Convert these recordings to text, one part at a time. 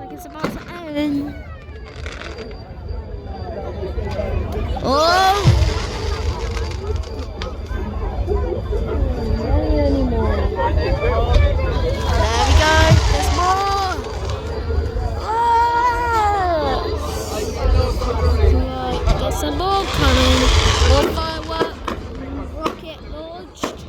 like it's about to end. Oh! Not anymore. There we go. There's more. Oh! Right, get some more coming. More firework. Rocket launched.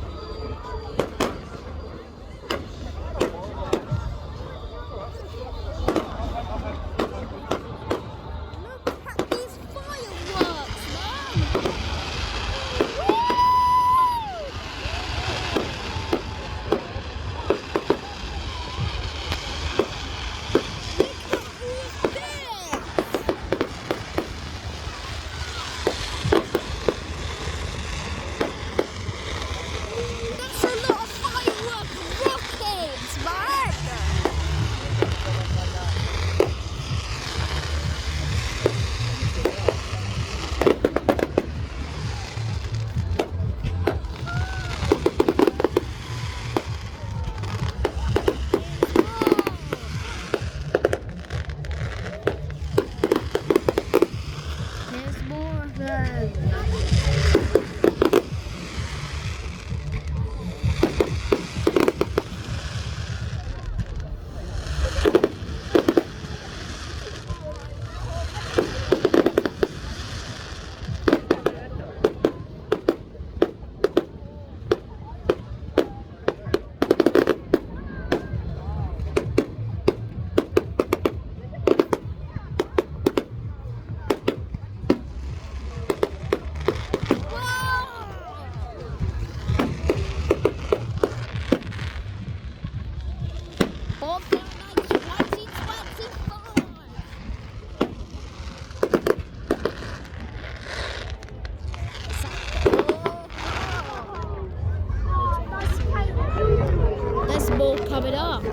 There's more coming up.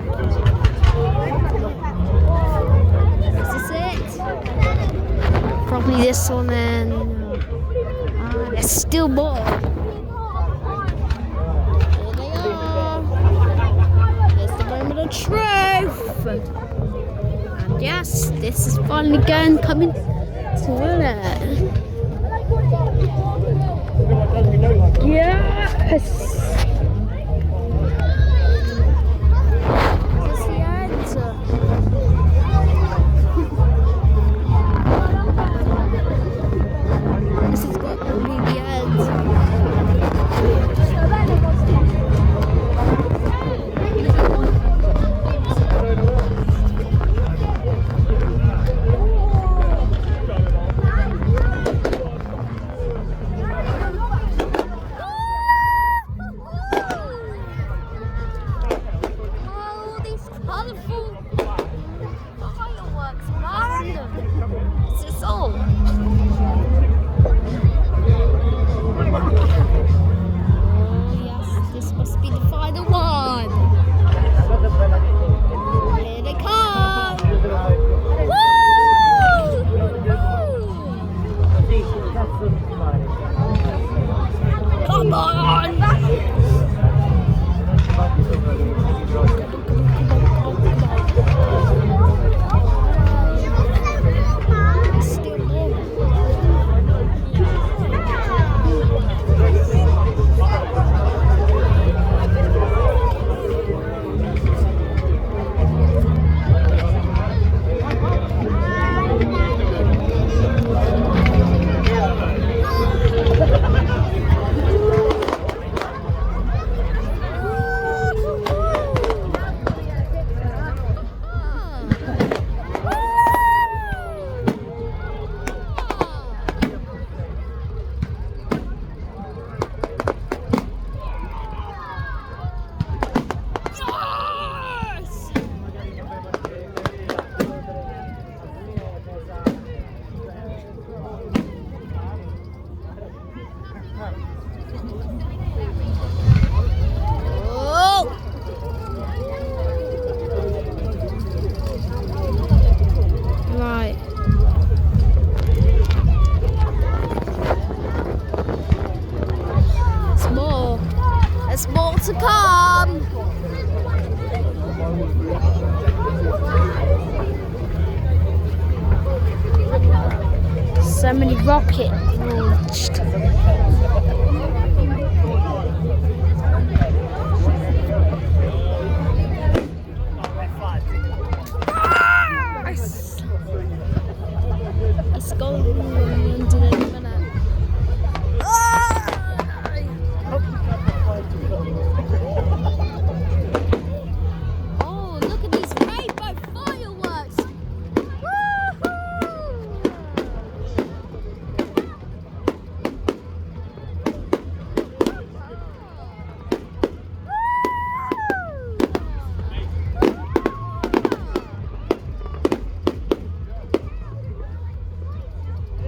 Is this it? Probably this one then. There's still more. Here they are. Here's the moment of truth. And yes, this is finally coming to an end. Yes! so many rockets launched. It's going into the minute. Oh, look at these rainbow fireworks!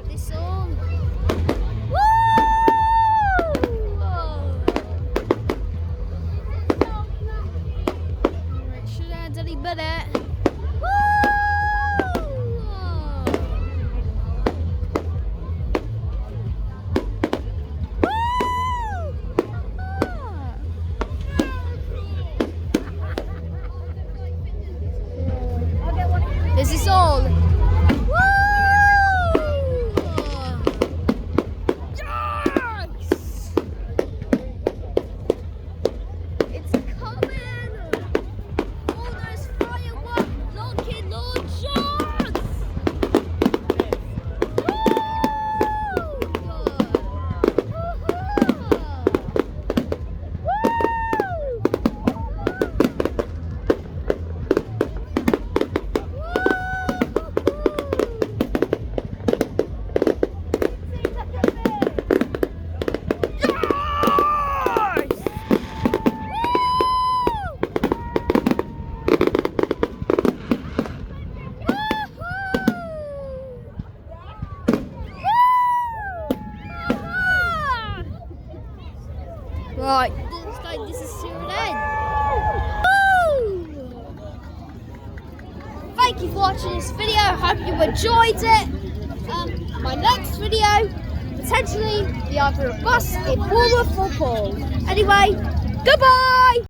This on. Right, should end any minute. This is all. It's coming! All those firework rocket launchers! Right, this is to an end. Woo! Thank you for watching this video. Hope you enjoyed it. My next video potentially be either a bus in Warmer football. Anyway, goodbye.